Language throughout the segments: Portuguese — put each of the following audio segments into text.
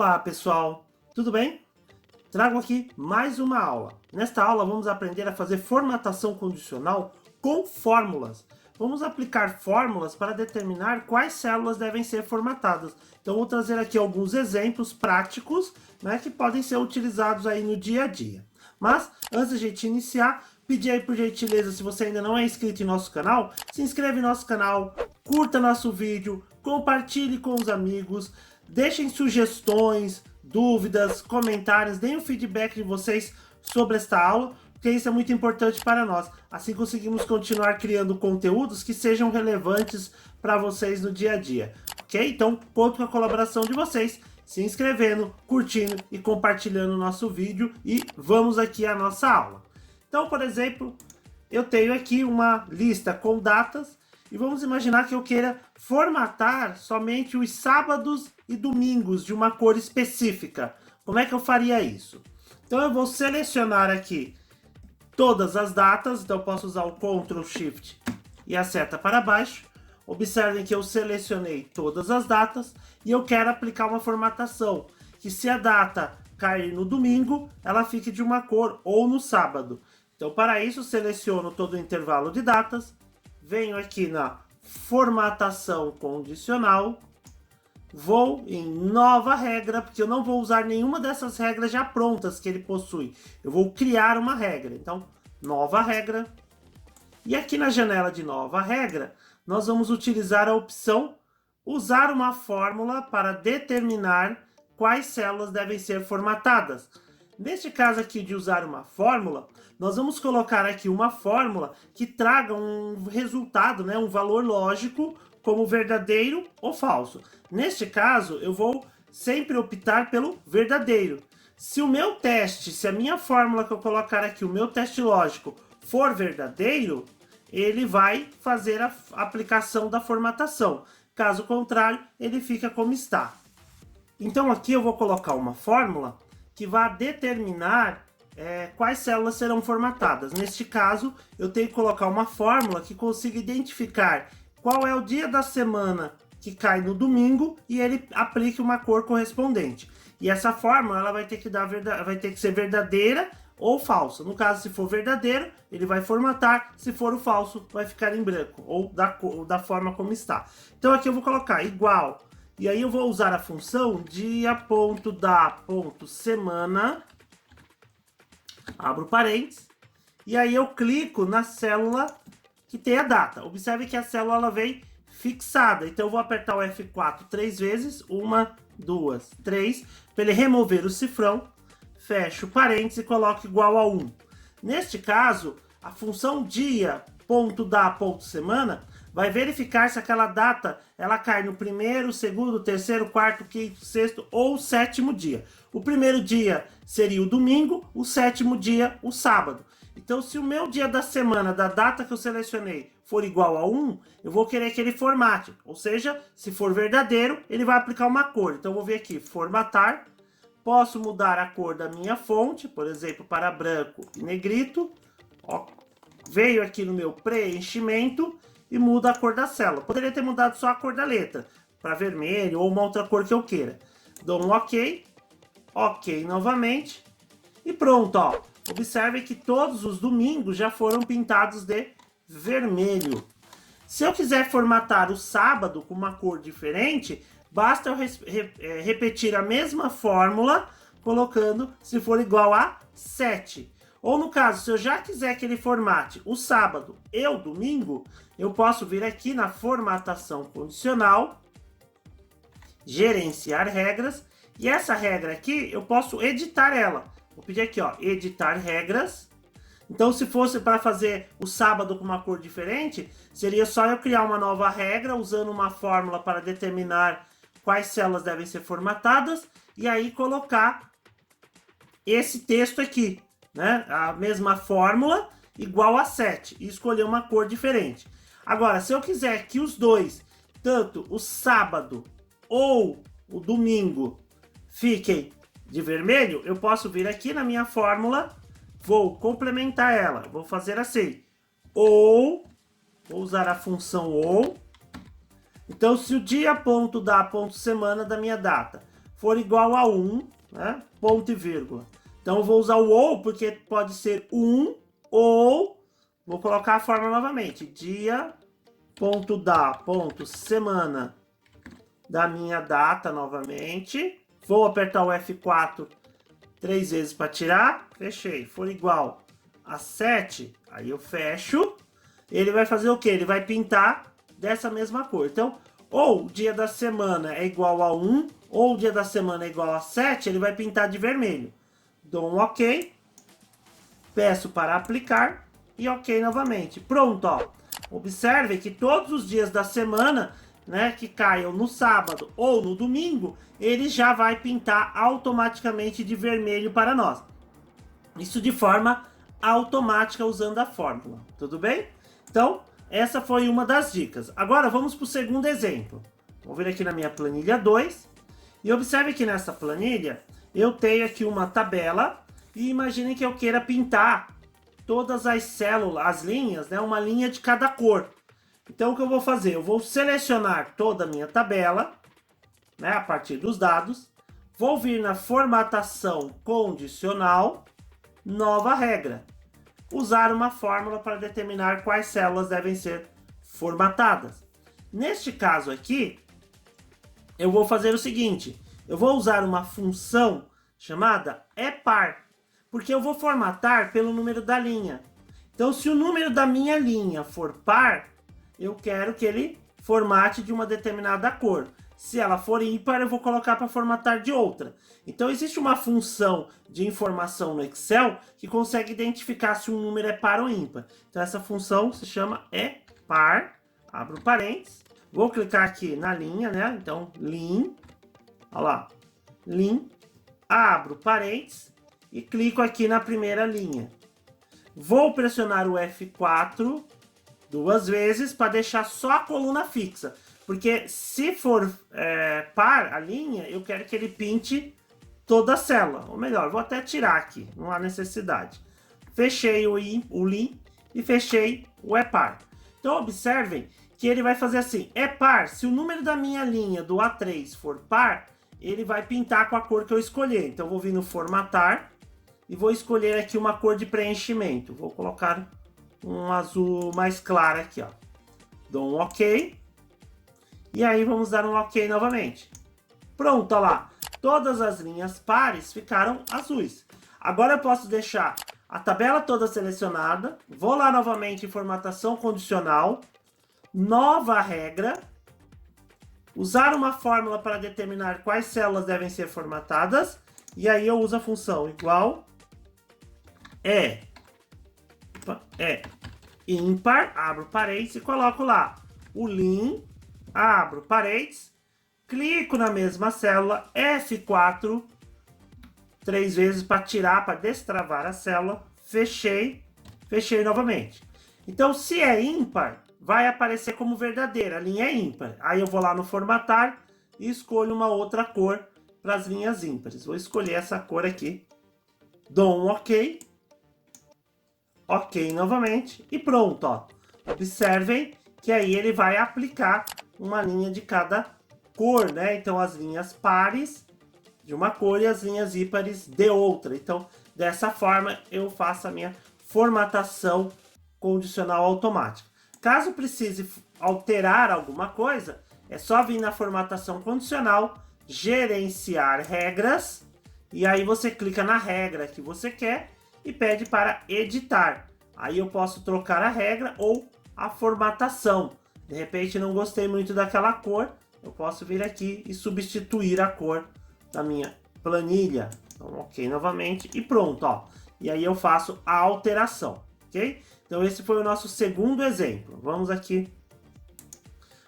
Olá pessoal, tudo bem? Trago aqui mais uma aula. Nesta aula vamos aprender a fazer formatação condicional com fórmulas. Vamos aplicar fórmulas para determinar quais células devem ser formatadas. Então vou trazer aqui alguns exemplos práticos, né, que podem ser utilizados aí no dia a dia. Mas antes de a gente iniciar, pedir aí por gentileza, se você ainda não é inscrito em nosso canal, se inscreve em nosso canal, curta nosso vídeo, compartilhe com os amigos, deixem sugestões, dúvidas, comentários, deem o feedback de vocês sobre esta aula, porque isso é muito importante para nós. Assim conseguimos continuar criando conteúdos que sejam relevantes para vocês no dia a dia, ok? Então, conto com a colaboração de vocês, se inscrevendo, curtindo e compartilhando o nosso vídeo e vamos aqui à nossa aula. Então, por exemplo, eu tenho aqui uma lista com datas e vamos imaginar que eu queira formatar somente os sábados e domingos de uma cor específica. Como é que eu faria isso? Então eu vou selecionar aqui todas as datas, então eu posso usar o Ctrl Shift e a seta para baixo. Observem que eu selecionei todas as datas e eu quero aplicar uma formatação, que se a data cair no domingo, ela fique de uma cor ou no sábado. Então para isso seleciono todo o intervalo de datas, venho aqui na formatação condicional, vou em nova regra, porque eu não vou usar nenhuma dessas regras já prontas que ele possui. Eu vou criar uma regra. Então, nova regra. E aqui na janela de nova regra, nós vamos utilizar a opção usar uma fórmula para determinar quais células devem ser formatadas. Neste caso aqui de usar uma fórmula, nós vamos colocar aqui uma fórmula que traga um resultado, né, um valor lógico, como verdadeiro ou falso. Neste caso, eu vou sempre optar pelo verdadeiro. Se o meu teste, se a minha fórmula que eu colocar aqui, o meu teste lógico, for verdadeiro, ele vai fazer a aplicação da formatação. Caso contrário, ele fica como está. Então aqui eu vou colocar uma fórmula que vai determinar quais células serão formatadas. Neste caso, eu tenho que colocar uma fórmula que consiga identificar qual é o dia da semana que cai no domingo e ele aplique uma cor correspondente. E essa fórmula ela vai ter que ser verdadeira ou falsa. No caso, se for verdadeiro, ele vai formatar. Se for o falso, vai ficar em branco ou da forma como está. Então aqui eu vou colocar igual. E aí eu vou usar a função dia.da.semana, abro parênteses, e aí eu clico na célula que tem a data. Observe que a célula ela vem fixada, então eu vou apertar o F4 três vezes, 1, 2, 3, para ele remover o cifrão, fecho parênteses e coloco igual a 1. Neste caso, a função dia.da.semana vai verificar se aquela data ela cai no primeiro, segundo, terceiro, quarto, quinto, sexto ou sétimo dia. O primeiro dia seria o domingo, o sétimo dia o sábado. Então, se o meu dia da semana, da data que eu selecionei, for igual a 1, eu vou querer que ele formate. Ou seja, se for verdadeiro, ele vai aplicar uma cor. Então, eu vou vir aqui, formatar. Posso mudar a cor da minha fonte, por exemplo, para branco e negrito. Ó, veio aqui no meu preenchimento e muda a cor da célula. Poderia ter mudado só a cor da letra, para vermelho ou uma outra cor que eu queira. Dou um OK, OK novamente e pronto, ó. Observe que todos os domingos já foram pintados de vermelho. Se eu quiser formatar o sábado com uma cor diferente, basta eu repetir a mesma fórmula, colocando se for igual a 7. Ou no caso, se eu já quiser que ele formate o sábado e o domingo, eu posso vir aqui na formatação condicional, gerenciar regras, e essa regra aqui eu posso editar ela. Vou pedir aqui, ó, editar regras. Então, se fosse para fazer o sábado com uma cor diferente, seria só eu criar uma nova regra usando uma fórmula para determinar quais células devem ser formatadas e aí colocar esse texto aqui, né? A mesma fórmula igual a 7 e escolher uma cor diferente. Agora, se eu quiser que os dois, tanto o sábado ou o domingo, fiquem de vermelho, eu posso vir aqui na minha fórmula, vou complementar ela, vou fazer assim, ou, vou usar a função ou. Então, se o dia.da.semana da minha data for igual a 1, né? Ponto e vírgula. Então eu vou usar o ou, porque pode ser 1 ou, vou colocar a forma novamente, dia, ponto da, ponto semana da minha data novamente. Vou apertar o F4 3 vezes para tirar, fechei. For igual a 7, aí eu fecho. Ele vai fazer o quê? Ele vai pintar dessa mesma cor. Então, ou o dia da semana é igual a 1, ou o dia da semana é igual a 7, ele vai pintar de vermelho. Dou um OK, peço para aplicar e OK novamente. Pronto, ó. Observe que todos os dias da semana, né, que caiam no sábado ou no domingo, ele já vai pintar automaticamente de vermelho para nós. Isso de forma automática usando a fórmula, tudo bem? Então, essa foi uma das dicas. Agora vamos para o segundo exemplo. Vou vir aqui na minha planilha 2 e observe que nessa planilha eu tenho aqui uma tabela e imagine que eu queira pintar todas as células, as linhas, né, uma linha de cada cor. Então o que eu vou fazer? Eu vou selecionar toda a minha tabela, né, a partir dos dados, vou vir na formatação condicional, nova regra. Usar uma fórmula para determinar quais células devem ser formatadas. Neste caso aqui, eu vou fazer o seguinte, eu vou usar uma função chamada EPAR, porque eu vou formatar pelo número da linha. Então, se o número da minha linha for par, eu quero que ele formate de uma determinada cor. Se ela for ímpar, eu vou colocar para formatar de outra. Então, existe uma função de informação no Excel que consegue identificar se um número é par ou ímpar. Então, essa função se chama EPAR, abro parênteses. Vou clicar aqui na linha, né? Então, lim, olha lá, lim, abro parênteses e clico aqui na primeira linha. Vou pressionar o F4 2 vezes para deixar só a coluna fixa. Porque se for par a linha, eu quero que ele pinte toda a célula. Ou melhor, vou até tirar aqui, não há necessidade. Fechei o lim e fechei o EPAR. Então observem que ele vai fazer assim, EPAR, se o número da minha linha do A3 for par, ele vai pintar com a cor que eu escolher. Então eu vou vir no formatar e vou escolher aqui uma cor de preenchimento. Vou colocar um azul mais claro aqui, ó. Dou um OK. E aí vamos dar um OK novamente. Pronto, olha lá. Todas as linhas pares ficaram azuis. Agora eu posso deixar a tabela toda selecionada. Vou lá novamente em formatação condicional. Nova regra. Usar uma fórmula para determinar quais células devem ser formatadas. E aí eu uso a função igual é ímpar, abro parênteses e coloco lá o lim, abro parênteses, clico na mesma célula, F4, 3 vezes para tirar, para destravar a célula, fechei novamente. Então, se é ímpar, vai aparecer como verdadeira, a linha é ímpar. Aí eu vou lá no formatar e escolho uma outra cor para as linhas ímpares. Vou escolher essa cor aqui, dou um OK, OK novamente e pronto, ó. Observem que aí ele vai aplicar uma linha de cada cor, né? Então as linhas pares de uma cor e as linhas ímpares de outra. Então dessa forma eu faço a minha formatação condicional automática. Caso precise alterar alguma coisa, é só vir na formatação condicional, gerenciar regras, e aí você clica na regra que você quer e pede para editar. Aí eu posso trocar a regra ou a formatação. De repente não gostei muito daquela cor, eu posso vir aqui e substituir a cor da minha planilha. Então, OK novamente e pronto, ó. E aí eu faço a alteração, ok? Então esse foi o nosso segundo exemplo. Vamos aqui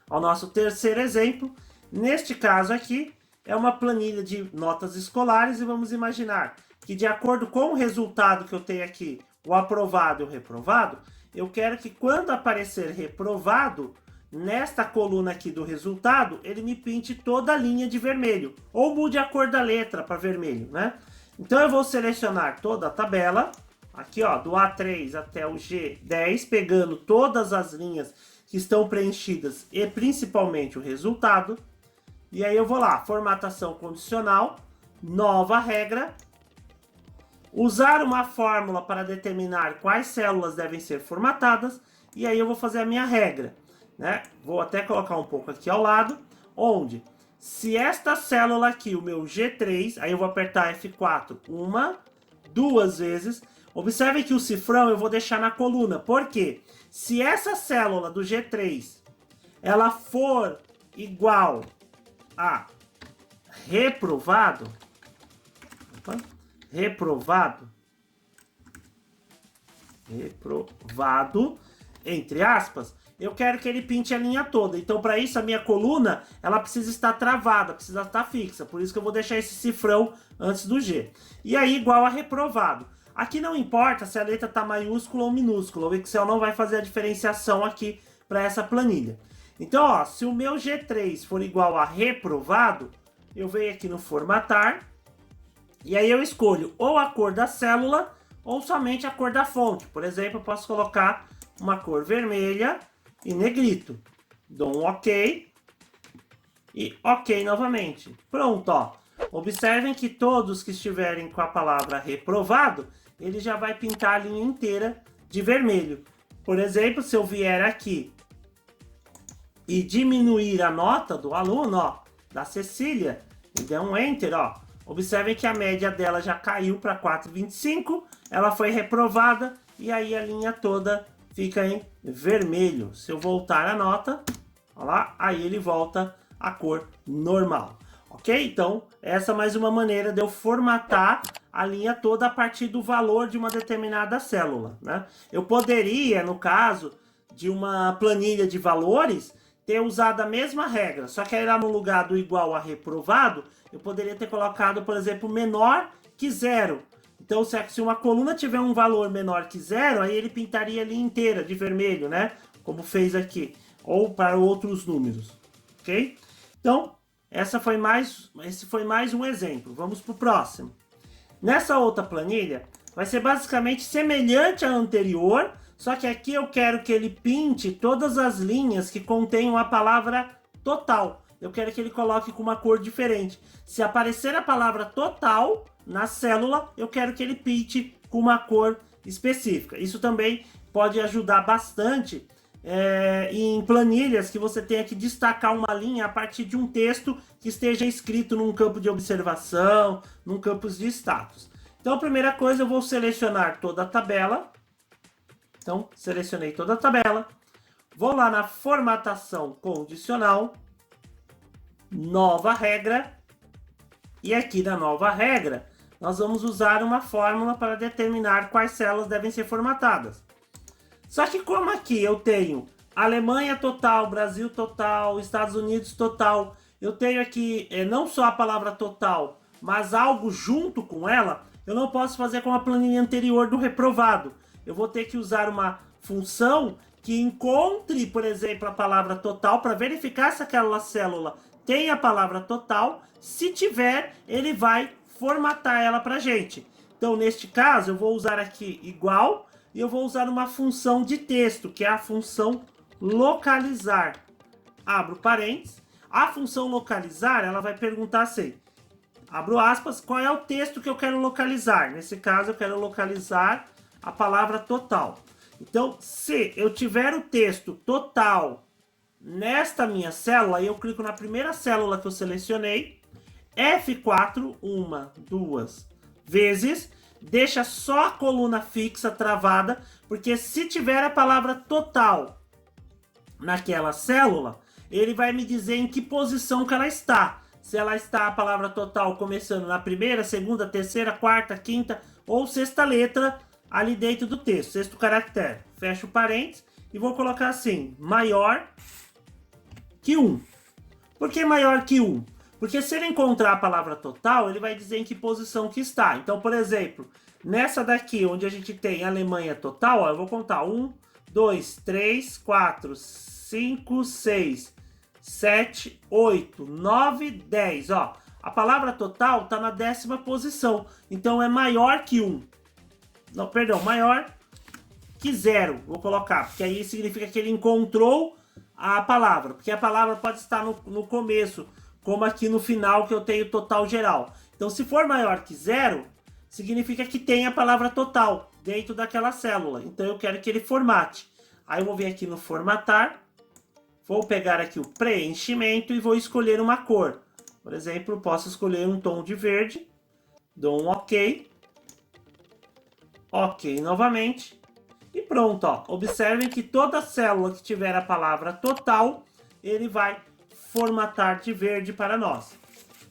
ao nosso terceiro exemplo. Neste caso aqui é uma planilha de notas escolares e vamos imaginar que de acordo com o resultado que eu tenho aqui, o aprovado e o reprovado, eu quero que quando aparecer reprovado, nesta coluna aqui do resultado, ele me pinte toda a linha de vermelho, ou mude a cor da letra para vermelho, né? Então eu vou selecionar toda a tabela, aqui ó, do A3 até o G10, pegando todas as linhas que estão preenchidas e principalmente o resultado, E aí eu vou lá, formatação condicional, nova regra, usar uma fórmula para determinar quais células devem ser formatadas, e aí eu vou fazer a minha regra, né? Vou até colocar um pouco aqui ao lado, onde se esta célula aqui, o meu G3, aí eu vou apertar F4 uma, duas vezes. Observe que o cifrão eu vou deixar na coluna, porque se essa célula do G3 ela for igual a reprovado, reprovado, entre aspas, eu quero que ele pinte a linha toda. Então, para isso, a minha coluna, ela precisa estar travada, precisa estar fixa. Por isso que eu vou deixar esse cifrão antes do G. E aí, igual a reprovado. Aqui não importa se a letra está maiúscula ou minúscula. O Excel não vai fazer a diferenciação aqui para essa planilha. Então, ó, se o meu G3 for igual a reprovado, eu venho aqui no formatar. E aí eu escolho ou a cor da célula ou somente a cor da fonte. Por exemplo, eu posso colocar uma cor vermelha e negrito. Dou um OK. E OK novamente. Pronto, ó. Observem que todos que estiverem com a palavra reprovado, ele já vai pintar a linha inteira de vermelho. Por exemplo, se eu vier aqui e diminuir a nota do aluno, ó, da Cecília, e der um Enter, ó. Observem que a média dela já caiu para 4,25, ela foi reprovada e aí a linha toda fica em vermelho. Se eu voltar a nota, ó lá, aí ele volta a cor normal. Ok? Então, essa é mais uma maneira de eu formatar a linha toda a partir do valor de uma determinada célula, né? Eu poderia, no caso de uma planilha de valores, ter usado a mesma regra, só que aí lá no lugar do igual a reprovado, eu poderia ter colocado, por exemplo, menor que zero. Então, se uma coluna tiver um valor menor que zero, aí ele pintaria a linha inteira de vermelho, né? Como fez aqui. Ou para outros números. Ok? Então, esse foi mais um exemplo. Vamos para o próximo. Nessa outra planilha, vai ser basicamente semelhante à anterior, só que aqui eu quero que ele pinte todas as linhas que contenham a palavra total. Eu quero que ele coloque com uma cor diferente. Se aparecer a palavra total na célula, eu quero que ele pinte com uma cor específica. Isso também pode ajudar bastante em planilhas que você tenha que destacar uma linha a partir de um texto que esteja escrito num campo de observação, num campo de status. Então, a primeira coisa, eu vou selecionar toda a tabela. Então, selecionei toda a tabela. Vou lá na formatação condicional. Nova regra. E aqui na nova regra, nós vamos usar uma fórmula para determinar quais células devem ser formatadas. Só que como aqui eu tenho Alemanha total, Brasil total, Estados Unidos total, eu tenho aqui não só a palavra total, mas algo junto com ela, eu não posso fazer como a planilha anterior do reprovado. Eu vou ter que usar uma função que encontre, por exemplo, a palavra total para verificar se aquela célula tem a palavra total. Se tiver, ele vai formatar ela para a gente. Então, neste caso, eu vou usar aqui igual e eu vou usar uma função de texto, que é a função localizar. Abro parênteses. A função localizar, ela vai perguntar assim, abro aspas, qual é o texto que eu quero localizar? Nesse caso, eu quero localizar a palavra total. Então, se eu tiver o texto total nesta minha célula, eu clico na primeira célula que eu selecionei, F4, uma, duas vezes, deixa só a coluna fixa travada, porque se tiver a palavra total naquela célula, ele vai me dizer em que posição que ela está. Se ela está a palavra total começando na primeira, segunda, terceira, quarta, quinta ou sexta letra ali dentro do texto, sexto caractere. Fecho parênteses e vou colocar assim, maior que 1. Por que maior que 1? Porque se ele encontrar a palavra total, ele vai dizer em que posição que está. Então, por exemplo, nessa daqui, onde a gente tem Alemanha total, ó, eu vou contar 1, 2, 3, 4, 5, 6, 7, 8, 9, 10. Ó, a palavra total está na 10ª posição. Então, é maior que 1. Não, perdão, maior que 0. Vou colocar, porque aí significa que ele encontrou a palavra. Porque a palavra pode estar no começo como aqui no final que eu tenho total geral. Então, se for maior que 0, significa que tem a palavra total dentro daquela célula. Então, eu quero que ele formate. Aí eu vou vir aqui no formatar, vou pegar aqui o preenchimento e vou escolher uma cor. Por exemplo, posso escolher um tom de verde, dou um OK, OK novamente, e pronto, ó. Observem que toda célula que tiver a palavra total, ele vai formatar de verde para nós,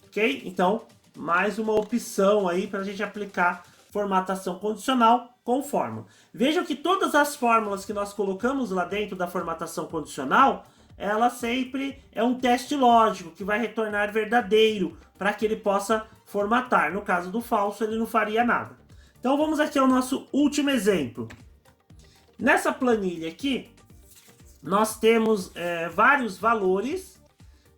ok? Então, mais uma opção aí para a gente aplicar formatação condicional com fórmula. Vejam que todas as fórmulas que nós colocamos lá dentro da formatação condicional, ela sempre é um teste lógico que vai retornar verdadeiro para que ele possa formatar. No caso do falso, ele não faria nada. Então vamos aqui ao nosso último exemplo. Nessa planilha aqui, nós temos vários valores,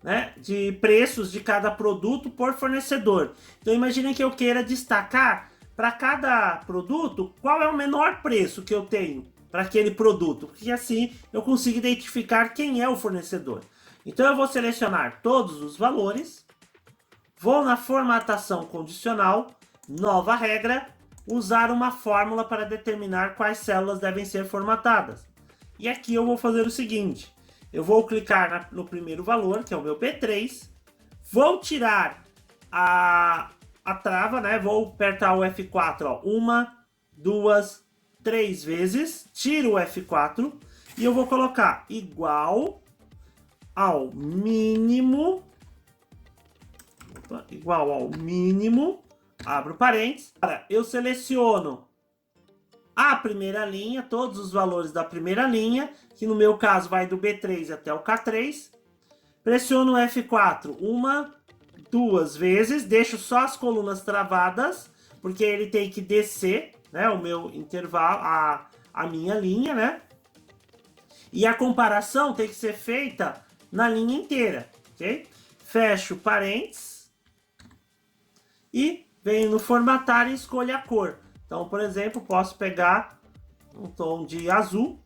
né, de preços de cada produto por fornecedor. Então imaginem que eu queira destacar para cada produto qual é o menor preço que eu tenho para aquele produto, porque assim eu consigo identificar quem é o fornecedor. Então eu vou selecionar todos os valores, vou na formatação condicional, nova regra, usar uma fórmula para determinar quais células devem ser formatadas. E aqui eu vou fazer o seguinte, eu vou clicar no primeiro valor, que é o meu B3, vou tirar a trava, né? Vou apertar o F4, ó, 1, 2, 3 vezes, tiro o F4 e eu vou colocar igual ao mínimo, abro parênteses, eu seleciono a primeira linha, todos os valores da primeira linha, que no meu caso vai do B3 até o K3, pressiono o F4 1, 2 vezes, deixo só as colunas travadas, porque ele tem que descer, né, o meu intervalo, a minha linha, né? E a comparação tem que ser feita na linha inteira, ok? Fecho parênteses e venho no formatar e escolho a cor. Então, por exemplo, posso pegar um tom de azul,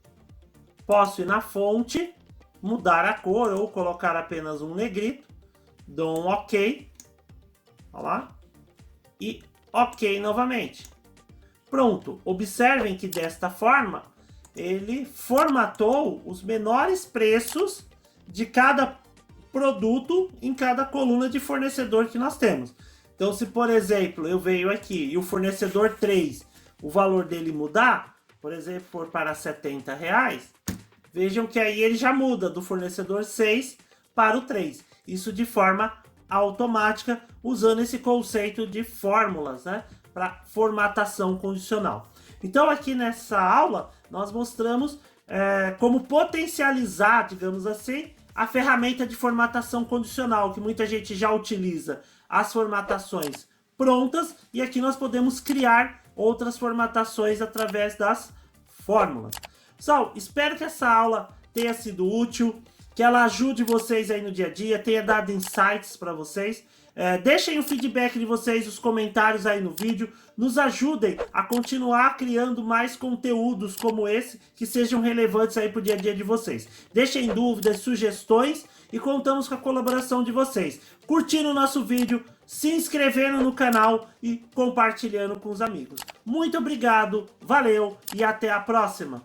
posso ir na fonte, mudar a cor ou colocar apenas um negrito, dou um OK, olha lá, e OK novamente. Pronto, observem que desta forma ele formatou os menores preços de cada produto em cada coluna de fornecedor que nós temos. Então, se por exemplo eu venho aqui e o fornecedor 3, o valor dele mudar, por exemplo, for para R$70, vejam que aí ele já muda do fornecedor 6 para o 3. Isso de forma automática, usando esse conceito de fórmulas, né, para formatação condicional. Então aqui nessa aula nós mostramos como potencializar, digamos assim, a ferramenta de formatação condicional, que muita gente já utiliza as formatações prontas, e aqui nós podemos criar outras formatações através das fórmulas. Pessoal, espero que essa aula tenha sido útil, que ela ajude vocês aí no dia a dia, tenha dado insights para vocês. Deixem o feedback de vocês, os comentários aí no vídeo, nos ajudem a continuar criando mais conteúdos como esse, que sejam relevantes aí para o dia a dia de vocês. Deixem dúvidas, sugestões e contamos com a colaboração de vocês. Curtindo o nosso vídeo, se inscrevendo no canal e compartilhando com os amigos. Muito obrigado, valeu e até a próxima!